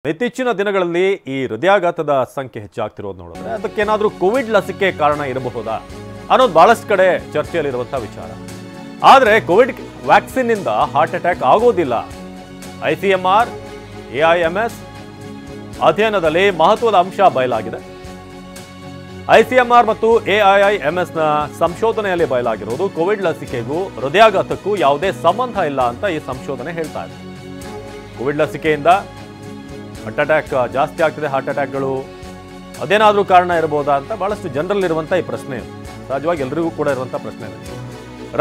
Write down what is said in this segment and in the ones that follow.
ಇತ್ತೀಚಿನ ದಿನಗಳಲ್ಲಿ ಈ ಹೃದಯಾಘಾತದ ಸಂಖ್ಯೆ ಹೆಚ್ಚಾಗ್ತಿರೋದು ನೋಡಿದ್ರೆ ಅದಕ್ಕೇನಾದರೂ ಕೋವಿಡ್ ಲಸಿಕೆ ಕಾರಣ ಇರಬಹುದಾ ಅನ್ನೋದು ಬಹಳಷ್ಟು ಕಡೆ ಚರ್ಚೆಯಲ್ಲಿರುವಂತಹ ವಿಚಾರ. ಆದರೆ ಕೋವಿಡ್ ವ್ಯಾಕ್ಸಿನ್ ಇಂದ ಹಾರ್ಟ್ ಅಟ್ಯಾಕ್ ಆಗೋದಿಲ್ಲ. ICMR, AIMS ಅಧ್ಯಯನದಲ್ಲಿ ಮಹತ್ವದ ಅಂಶ ಬಯಲಾಗಿದೆ. ICMR ಮತ್ತು AIIMS ನ ಸಂಶೋಧನೆಯಲ್ಲಿ ಬಯಲಾಗಿರೋದು ಕೋವಿಡ್ ಲಸಿಕೆಗೂ ಹೃದಯಾಘಾತಕ್ಕೂ ಯಾವುದೇ ಸಂಬಂಧ ಇಲ್ಲ ಅಂತ ಈ ಸಂಶೋಧನೆ ಹೇಳ್ತಾ ಇದೆ. ಕೋವಿಡ್ ಲಸಿಕೆಯಿಂದ ಹಾರ್ಟ್ ಅಟ್ಯಾಕ್ ಜಾಸ್ತಿ ಆಗ್ತಿದೆ, ಹಾರ್ಟ್ ಅಟ್ಯಾಕ್ಗಳು ಅದೇನಾದರೂ ಕಾರಣ ಇರಬಹುದಾ ಅಂತ ಬಹಳಷ್ಟು ಜನರಲ್ಲಿರುವಂಥ ಈ ಪ್ರಶ್ನೆ, ಸಹಜವಾಗಿ ಎಲ್ರಿಗೂ ಕೂಡ ಇರುವಂಥ ಪ್ರಶ್ನೆ.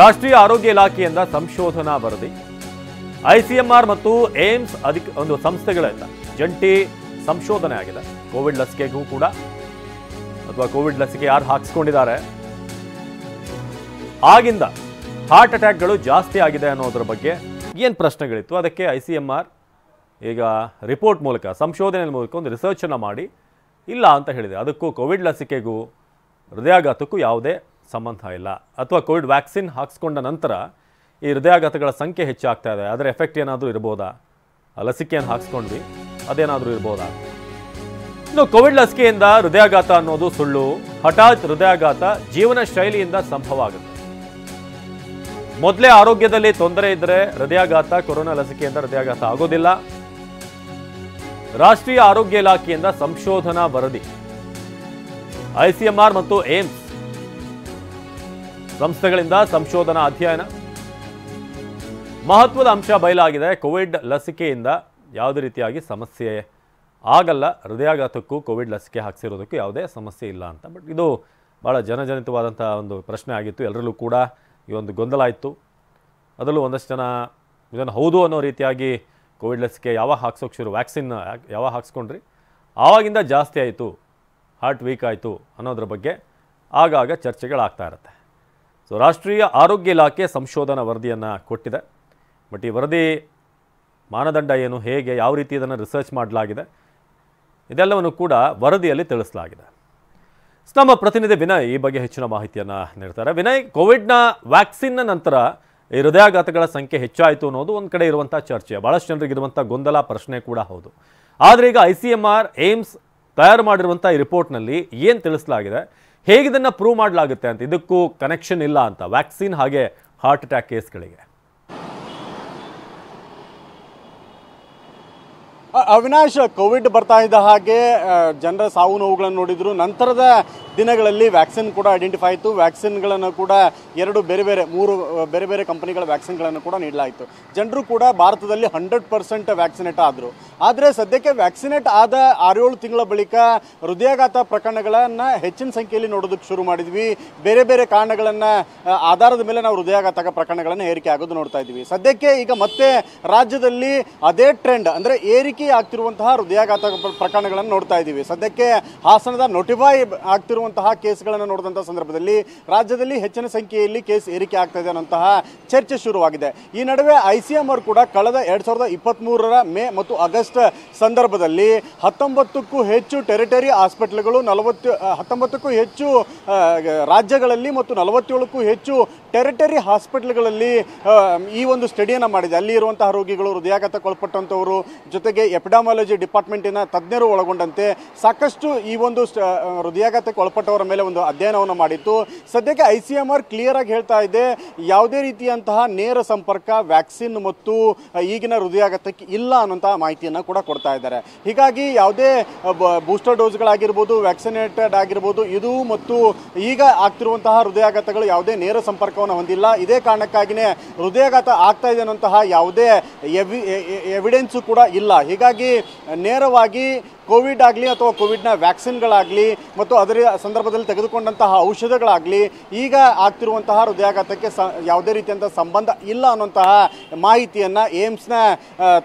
ರಾಷ್ಟ್ರೀಯ ಆರೋಗ್ಯ ಇಲಾಖೆಯಿಂದ ಸಂಶೋಧನಾ ವರದಿ, ICMR ಮತ್ತು ಏಮ್ಸ್ ಒಂದು ಸಂಸ್ಥೆಗಳಿಂದ ಜಂಟಿ ಸಂಶೋಧನೆ ಆಗಿದೆ. ಕೋವಿಡ್ ಲಸಿಕೆಗೂ ಕೂಡ ಅಥವಾ ಕೋವಿಡ್ ಲಸಿಕೆ ಯಾರು ಹಾಕಿಸ್ಕೊಂಡಿದ್ದಾರೆ ಆಗಿಂದ ಹಾರ್ಟ್ ಅಟ್ಯಾಕ್ಗಳು ಜಾಸ್ತಿ ಆಗಿದೆ ಅನ್ನೋದ್ರ ಬಗ್ಗೆ ಏನು ಪ್ರಶ್ನೆಗಳಿತ್ತು. ಅದಕ್ಕೆ ICMR ಈಗ ರಿಪೋರ್ಟ್ ಮೂಲಕ, ಸಂಶೋಧನೆ ಮೂಲಕ ಒಂದು ರಿಸರ್ಚನ್ನು ಮಾಡಿ ಇಲ್ಲ ಅಂತ ಹೇಳಿದೆ. ಅದಕ್ಕೂ ಕೋವಿಡ್ ಲಸಿಕೆಗೂ ಹೃದಯಾಘಾತಕ್ಕೂ ಯಾವುದೇ ಸಂಬಂಧ ಇಲ್ಲ. ಅಥವಾ ಕೋವಿಡ್ ವ್ಯಾಕ್ಸಿನ್ ಹಾಕಿಸ್ಕೊಂಡ ನಂತರ ಈ ಹೃದಯಾಘಾತಗಳ ಸಂಖ್ಯೆ ಹೆಚ್ಚಾಗ್ತಾ ಇದೆ, ಅದರ ಎಫೆಕ್ಟ್ ಏನಾದರೂ ಇರ್ಬೋದಾ, ಆ ಲಸಿಕೆಯನ್ನು ಹಾಕಿಸ್ಕೊಂಡ್ವಿ ಅದೇನಾದರೂ ಇರ್ಬೋದಾ. ಇನ್ನು ಕೋವಿಡ್ ಲಸಿಕೆಯಿಂದ ಹೃದಯಾಘಾತ ಅನ್ನೋದು ಸುಳ್ಳು. ಹಠಾತ್ ಹೃದಯಾಘಾತ ಜೀವನ ಶೈಲಿಯಿಂದ ಸಂಭವ ಆಗುತ್ತೆ. ಮೊದಲೇ ಆರೋಗ್ಯದಲ್ಲಿ ತೊಂದರೆ ಇದ್ದರೆ ಹೃದಯಾಘಾತ, ಕೊರೋನಾ ಲಸಿಕೆಯಿಂದ ಹೃದಯಾಘಾತ ಆಗೋದಿಲ್ಲ. ರಾಷ್ಟ್ರೀಯ ಆರೋಗ್ಯ ಇಲಾಖೆಯಿಂದ ಸಂಶೋಧನಾ ವರದಿ, ICMR ಮತ್ತು ಏಮ್ಸ್ ಸಂಸ್ಥೆಗಳಿಂದ ಸಂಶೋಧನಾ ಅಧ್ಯಯನ, ಮಹತ್ವದ ಅಂಶ ಬಯಲಾಗಿದೆ. ಕೋವಿಡ್ ಲಸಿಕೆಯಿಂದ ಯಾವುದೇ ರೀತಿಯಾಗಿ ಸಮಸ್ಯೆ ಆಗಲ್ಲ, ಹೃದಯಾಘಾತಕ್ಕೂ ಕೋವಿಡ್ ಲಸಿಕೆ ಹಾಕಿಸಿರೋದಕ್ಕೂ ಯಾವುದೇ ಸಮಸ್ಯೆ ಇಲ್ಲ ಅಂತ. ಬಟ್ ಇದು ಭಾಳ ಜನಜನಿತವಾದಂಥ ಒಂದು ಪ್ರಶ್ನೆ ಆಗಿತ್ತು. ಎಲ್ಲರಲ್ಲೂ ಕೂಡ ಈ ಒಂದು ಗೊಂದಲ ಇತ್ತು. ಅದರಲ್ಲೂ ಒಂದಷ್ಟು ಜನ ಇದನ್ನು ಹೌದು ಅನ್ನೋ ರೀತಿಯಾಗಿ ಕೋವಿಡ್ ಲಸಿಕೆ ಯಾವಾಗ ಹಾಕ್ಸೋಕೆ ಶುರು, ವ್ಯಾಕ್ಸಿನ್ ಯಾವಾಗ ಹಾಕ್ಸ್ಕೊಂಡ್ರಿ ಆವಾಗಿಂದ ಜಾಸ್ತಿ ಆಯಿತು, ಹಾರ್ಟ್ ವೀಕ್ ಆಯಿತು ಅನ್ನೋದ್ರ ಬಗ್ಗೆ ಆಗಾಗ ಚರ್ಚೆಗಳಾಗ್ತಾ ಇರುತ್ತೆ. ಸೊ ರಾಷ್ಟ್ರೀಯ ಆರೋಗ್ಯ ಇಲಾಖೆ ಸಂಶೋಧನಾ ವರದಿಯನ್ನು ಕೊಟ್ಟಿದೆ. ಬಟ್ ಈ ವರದಿ ಮಾನದಂಡ ಏನು, ಹೇಗೆ, ಯಾವ ರೀತಿ ಇದನ್ನು ರಿಸರ್ಚ್ ಮಾಡಲಾಗಿದೆ, ಇದೆಲ್ಲವನ್ನು ಕೂಡ ವರದಿಯಲ್ಲಿ ತಿಳಿಸಲಾಗಿದೆ. ನಮ್ಮ ಪ್ರತಿನಿಧಿ ವಿನಯ್ ಈ ಬಗ್ಗೆ ಹೆಚ್ಚಿನ ಮಾಹಿತಿಯನ್ನು ನೀಡ್ತಾರೆ. ವಿನಯ್, ಕೋವಿಡ್ನ ವ್ಯಾಕ್ಸಿನ್ನ ನಂತರ ಈ ಹೃದಯಾಘಾತಗಳ ಸಂಖ್ಯೆ ಹೆಚ್ಚಾಯಿತು ಅನ್ನೋದು ಒಂದು ಕಡೆ ಇರುವಂಥ ಚರ್ಚೆ, ಭಾಳಷ್ಟು ಜನರಿಗೆ ಇರುವಂಥ ಗೊಂದಲ ಪ್ರಶ್ನೆ ಕೂಡ ಹೌದು. ಆದರೆ ಈಗ ICMR, ಏಮ್ಸ್ ತಯಾರು ಮಾಡಿರುವಂಥ ಈ ರಿಪೋರ್ಟ್ನಲ್ಲಿ ಏನು ತಿಳಿಸಲಾಗಿದೆ, ಹೇಗಿದನ್ನು ಪ್ರೂವ್ ಮಾಡಲಾಗುತ್ತೆ ಅಂತ, ಇದಕ್ಕೂ ಕನೆಕ್ಷನ್ ಇಲ್ಲ ಅಂತ ವ್ಯಾಕ್ಸಿನ್ ಹಾಗೆ ಹಾರ್ಟ್ ಅಟ್ಯಾಕ್ ಕೇಸ್ಗಳಿಗೆ. ಅವಿನಾಶ್, ಕೋವಿಡ್ ಬರ್ತಾ ಇದ್ದ ಹಾಗೆ ಜನರ ಸಾವು ನೋವುಗಳನ್ನು ನೋಡಿದ್ರು. ನಂತರದ ದಿನಗಳಲ್ಲಿ ವ್ಯಾಕ್ಸಿನ್ ಕೂಡ ಐಡೆಂಟಿಫೈ ಆಯಿತು. ವ್ಯಾಕ್ಸಿನ್ಗಳನ್ನು ಕೂಡ ಮೂರು ಬೇರೆ ಬೇರೆ ಕಂಪನಿಗಳ ವ್ಯಾಕ್ಸಿನ್ಗಳನ್ನು ಕೂಡ ನೀಡಲಾಯಿತು. ಜನರು ಕೂಡ ಭಾರತದಲ್ಲಿ 100% ವ್ಯಾಕ್ಸಿನೇಟ್ ಆದರು. ಆದರೆ ಸದ್ಯಕ್ಕೆ ವ್ಯಾಕ್ಸಿನೇಟ್ ಆದ 6-7 ತಿಂಗಳ ಬಳಿಕ ಹೃದಯಾಘಾತ ಪ್ರಕರಣಗಳನ್ನು ಹೆಚ್ಚಿನ ಸಂಖ್ಯೆಯಲ್ಲಿ ನೋಡೋದಕ್ಕೆ ಶುರು ಮಾಡಿದ್ವಿ. ಬೇರೆ ಬೇರೆ ಕಾರಣಗಳನ್ನು ಆಧಾರದ ಮೇಲೆ ನಾವು ಹೃದಯಾಘಾತ ಪ್ರಕರಣಗಳನ್ನು ಏರಿಕೆ ಆಗೋದು ನೋಡ್ತಾ ಇದ್ವಿ. ಸದ್ಯಕ್ಕೆ ಈಗ ಮತ್ತೆ ರಾಜ್ಯದಲ್ಲಿ ಅದೇ ಟ್ರೆಂಡ್, ಅಂದರೆ ಏರಿಕೆ ಆಗ್ತಿರುವಂತಹ ಹೃದಯಾಘಾತ ಪ್ರಕರಣಗಳನ್ನು ನೋಡ್ತಾ ಇದ್ದೀವಿ. ಸದ್ಯಕ್ಕೆ ಹಾಸನದ ನೋಟಿಫೈ ಆಗ್ತಿರುವಂತಹ ಕೇಸ್ಗಳನ್ನು ನೋಡಿದಂತಹ ಸಂದರ್ಭದಲ್ಲಿ ರಾಜ್ಯದಲ್ಲಿ ಹೆಚ್ಚಿನ ಸಂಖ್ಯೆಯಲ್ಲಿ ಕೇಸ್ ಏರಿಕೆ ಆಗ್ತಾ ಇದೆ ಅನ್ನುವಂತಹ ಚರ್ಚೆ ಶುರುವಾಗಿದೆ. ಈ ನಡುವೆ ICMR ಕೂಡ ಕಳೆದ 2023 ಮೇ ಮತ್ತು ಆಗಸ್ಟ್ ಸಂದರ್ಭದಲ್ಲಿ 19ಕ್ಕೂ ಹೆಚ್ಚು ಟೆರಿಟರಿ ಹಾಸ್ಪಿಟಲ್ಗಳು, 19ಕ್ಕೂ ಹೆಚ್ಚು ರಾಜ್ಯಗಳಲ್ಲಿ ಮತ್ತು 47ಕ್ಕೂ ಹೆಚ್ಚು ಟೆರಿಟರಿ ಹಾಸ್ಪಿಟಲ್ಗಳಲ್ಲಿ ಈ ಒಂದು ಸ್ಟಡಿಯನ್ನು ಮಾಡಿದೆ. ಅಲ್ಲಿ ಇರುವಂತಹ ರೋಗಿಗಳು, ಹೃದಯಾಘಾತಕ್ಕೊಳಪಟ್ಟಂಥವರು, ಜೊತೆಗೆ ಎಪಿಡಮಾಲಜಿ ಡಿಪಾರ್ಟ್ಮೆಂಟಿನ ತಜ್ಞರು ಒಳಗೊಂಡಂತೆ ಸಾಕಷ್ಟು ಈ ಒಂದು ಹೃದಯಾಘಾತಕ್ಕೆ ಒಳಪಟ್ಟವರ ಮೇಲೆ ಒಂದು ಅಧ್ಯಯನವನ್ನು ಮಾಡಿತ್ತು. ಸದ್ಯಕ್ಕೆ ICMR ಕ್ಲಿಯರ್ ಆಗಿ ಹೇಳ್ತಾ ಇದೆ, ಯಾವುದೇ ರೀತಿಯಂತಹ ನೇರ ಸಂಪರ್ಕ ವ್ಯಾಕ್ಸಿನ್ ಮತ್ತು ಈಗಿನ ಹೃದಯಾಘಾತಕ್ಕೆ ಇಲ್ಲ ಅನ್ನುವಂತಹ ಮಾಹಿತಿಯನ್ನು ಕೂಡ ಕೊಡ್ತಾ ಇದ್ದಾರೆ. ಹೀಗಾಗಿ ಯಾವುದೇ ಬೂಸ್ಟರ್ ಡೋಸ್ಗಳಾಗಿರ್ಬೋದು, ವ್ಯಾಕ್ಸಿನೇಟೆಡ್ ಆಗಿರ್ಬೋದು, ಇದು ಮತ್ತು ಈಗ ಆಗ್ತಿರುವಂತಹ ಹೃದಯಾಘಾತಗಳು ಯಾವುದೇ ನೇರ ಸಂಪರ್ಕವನ್ನು ಹೊಂದಿಲ್ಲ. ಇದೇ ಕಾರಣಕ್ಕಾಗಿಯೇ ಹೃದಯಾಘಾತ ಆಗ್ತಾ ಇದೆ ಅನ್ನುವಂತಹ ಯಾವುದೇ ಎವಿಡೆನ್ಸು ಕೂಡ ಇಲ್ಲ. ಹೀಗಾಗಿ ನೇರವಾಗಿ ಕೋವಿಡ್ ಆಗಲಿ ಅಥವಾ ಕೋವಿಡ್ನ ವ್ಯಾಕ್ಸಿನ್ಗಳಾಗಲಿ ಮತ್ತು ಅದರ ಸಂದರ್ಭದಲ್ಲಿ ತೆಗೆದುಕೊಂಡಂತಹ ಔಷಧಗಳಾಗಲಿ ಈಗ ಆಗ್ತಿರುವಂತಹ ಹೃದಯಾಘಾತಕ್ಕೆ ಯಾವುದೇ ರೀತಿಯಂಥ ಸಂಬಂಧ ಇಲ್ಲ ಅನ್ನುವಂತಹ ಮಾಹಿತಿಯನ್ನು ಏಮ್ಸ್ನ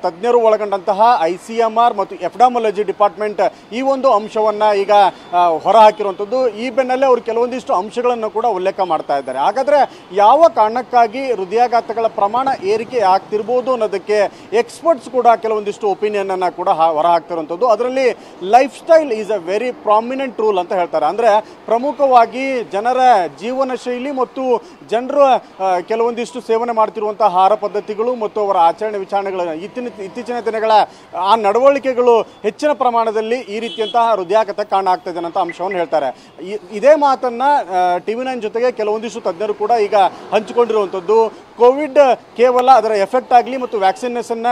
ತಜ್ಞರು ಒಳಗೊಂಡಂತಹ ICMR ಮತ್ತು ಎಪಿಡಮಾಲಜಿ ಡಿಪಾರ್ಟ್ಮೆಂಟ್ ಈ ಒಂದು ಅಂಶವನ್ನು ಈಗ ಹೊರಹಾಕಿರುವಂಥದ್ದು. ಈ ಬೆನ್ನಲ್ಲೇ ಅವರು ಕೆಲವೊಂದಿಷ್ಟು ಅಂಶಗಳನ್ನು ಕೂಡ ಉಲ್ಲೇಖ ಮಾಡ್ತಾ ಇದ್ದಾರೆ. ಹಾಗಾದರೆ ಯಾವ ಕಾರಣಕ್ಕಾಗಿ ಹೃದಯಾಘಾತಗಳ ಪ್ರಮಾಣ ಏರಿಕೆ ಆಗ್ತಿರ್ಬೋದು ಅನ್ನೋದಕ್ಕೆ ಎಕ್ಸ್ಪರ್ಟ್ಸ್ ಕೂಡ ಕೆಲವೊಂದಿಷ್ಟು ಒಪಿನಿಯನ್ ಅನ್ನು ಕೂಡ ಹೊರಹಾಕ್ತಿರುವಂಥದ್ದು. ಅದರಲ್ಲಿ life style is a very prominent rule ಅಂತ ಹೇಳ್ತಾರೆ. ಅಂದರೆ ಪ್ರಮುಖವಾಗಿ ಜನರ ಜೀವನ ಶೈಲಿ ಮತ್ತು ಜನರು ಕೆಲವೊಂದಿಷ್ಟು ಸೇವನೆ ಮಾಡ್ತಿರುವಂಥ ಆಹಾರ ಪದ್ಧತಿಗಳು ಮತ್ತು ಅವರ ಆಚರಣೆ ವಿಚಾರಣೆಗಳ ಇತ್ತೀಚಿನ ದಿನಗಳ ಆ ನಡವಳಿಕೆಗಳು ಹೆಚ್ಚಿನ ಪ್ರಮಾಣದಲ್ಲಿ ಈ ರೀತಿಯಂತಹ ಹೃದಯಾಘಾತಕ್ಕೆ ಕಾರಣ ಆಗ್ತದೆ ಅಂತ ಅಂಶವನ್ನು ಹೇಳ್ತಾರೆ. ಇದೇ ಮಾತನ್ನ TV9 ಜೊತೆಗೆ ಕೆಲವೊಂದಿಷ್ಟು ತಜ್ಞರು ಕೂಡ ಈಗ ಹಂಚಿಕೊಂಡಿರುವಂಥದ್ದು. ಕೋವಿಡ್ ಕೇವಲ ಅದರ ಎಫೆಕ್ಟ್ ಆಗಲಿ ಮತ್ತು ವ್ಯಾಕ್ಸಿನೇಷನ್ನ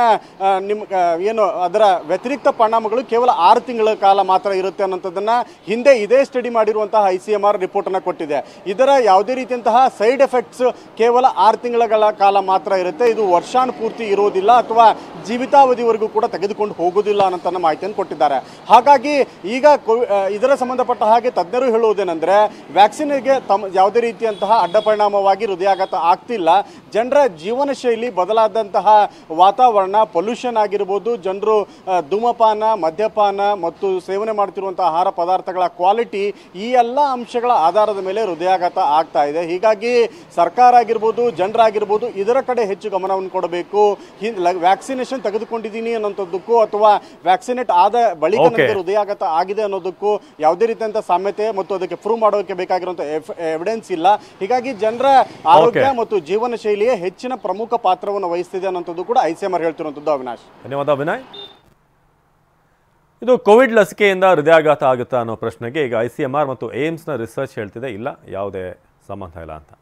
ಏನು ಅದರ ವ್ಯತಿರಿಕ್ತ ಪರಿಣಾಮಗಳು ಕೇವಲ 6 ತಿಂಗಳ ಕಾಲ ಮಾತ್ರ ಇರುತ್ತೆ ಅನ್ನೋಂಥದ್ದನ್ನು ಹಿಂದೆ ಇದೇ ಸ್ಟಡಿ ಮಾಡಿರುವಂತಹ ICMR ರಿಪೋರ್ಟನ್ನು ಕೊಟ್ಟಿದೆ. ಇದರ ಯಾವುದೇ ರೀತಿಯಂತಹ ಸೈಡ್ ಎಫೆಕ್ಟ್ಸ್ ಕೇವಲ 6 ತಿಂಗಳ ಕಾಲ ಮಾತ್ರ ಇರುತ್ತೆ, ಇದು ವರ್ಷಾನುಪೂರ್ತಿ ಇರೋದಿಲ್ಲ ಅಥವಾ ಜೀವಿತಾವಧಿವರೆಗೂ ಕೂಡ ತೆಗೆದುಕೊಂಡು ಹೋಗೋದಿಲ್ಲ ಅನ್ನೋ ಮಾಹಿತಿಯನ್ನು ಕೊಟ್ಟಿದ್ದಾರೆ. ಹಾಗಾಗಿ ಈಗ ಇದರ ಸಂಬಂಧಪಟ್ಟ ಹಾಗೆ ತಜ್ಞರು ಹೇಳುವುದೇನೆಂದರೆ ವ್ಯಾಕ್ಸಿನ್ಗೆ ಯಾವುದೇ ರೀತಿಯಂತಹ ಅಡ್ಡ ಪರಿಣಾಮವಾಗಿ ಹೃದಯಾಘಾತ ಆಗ್ತಿಲ್ಲ. ಜನರ ಜೀವನ ಶೈಲಿ ಬದಲಾದಂತಹ ವಾತಾವರಣ, ಪೊಲ್ಯೂಷನ್ ಆಗಿರ್ಬೋದು, ಜನರು ಧೂಮಪಾನ, ಮದ್ಯಪಾನ ಮತ್ತು ಸೇವನೆ ಮಾಡ್ತಿರುವಂತಹ ಆಹಾರ ಪದಾರ್ಥಗಳ ಕ್ವಾಲಿಟಿ, ಈ ಎಲ್ಲ ಅಂಶಗಳ ಆಧಾರದ ಮೇಲೆ ಹೃದಯಾಘಾತ ಆಗ್ತಾ ಇದೆ. ಹೀಗಾಗಿ ಸರ್ಕಾರ ಆಗಿರ್ಬೋದು, ಜನರಾಗಿರ್ಬೋದು ಇದರ ಕಡೆ ಹೆಚ್ಚು ಗಮನವನ್ನು ಕೊಡಬೇಕು. ವ್ಯಾಕ್ಸಿನೇಷನ್ ತೆಗೆದುಕೊಂಡಿದ್ದೀನಿ ಅನ್ನೋಂಥದ್ದಕ್ಕೂ ಅಥವಾ ವ್ಯಾಕ್ಸಿನೇಟ್ ಆದ ಬಳಿಕ ನನಗೆ ಹೃದಯಾಘಾತ ಆಗಿದೆ ಅನ್ನೋದಕ್ಕೂ ಯಾವುದೇ ರೀತಿಯಂತ ಸಾಮ್ಯತೆ ಮತ್ತು ಅದಕ್ಕೆ ಪ್ರೂವ್ ಮಾಡೋಕೆ ಬೇಕಾಗಿರುವಂಥ ಎವಿಡೆನ್ಸ್ ಇಲ್ಲ. ಹೀಗಾಗಿ ಜನರ ಆರೋಗ್ಯ ಮತ್ತು ಜೀವನ ಶೈಲಿಯೇ ಹೆಚ್ಚಿನ ಪ್ರಮುಖ ಪಾತ್ರವನ್ನು ವಹಿಸ್ತಿದೆ ಅನ್ನೋಂಥದ್ದು ಕೂಡ ICMR ಹೇಳ್ತಿರುವಂಥದ್ದು. ಅವಿನಾಶ್, ಧನ್ಯವಾದ ಅಭಿನಯ್. ಇದು ಕೋವಿಡ್ ಲಸಿಕೆಯಿಂದ ಹೃದಯಾಘಾತ ಆಗುತ್ತಾ ಅನ್ನೋ ಪ್ರಶ್ನೆಗೆ ಈಗ ICMR ಮತ್ತು ಏಮ್ಸ್ನ ರಿಸರ್ಚ್ ಹೇಳ್ತಿದೆ ಇಲ್ಲ, ಯಾವುದೇ ಸಂಬಂಧ ಇಲ್ಲ ಅಂತ.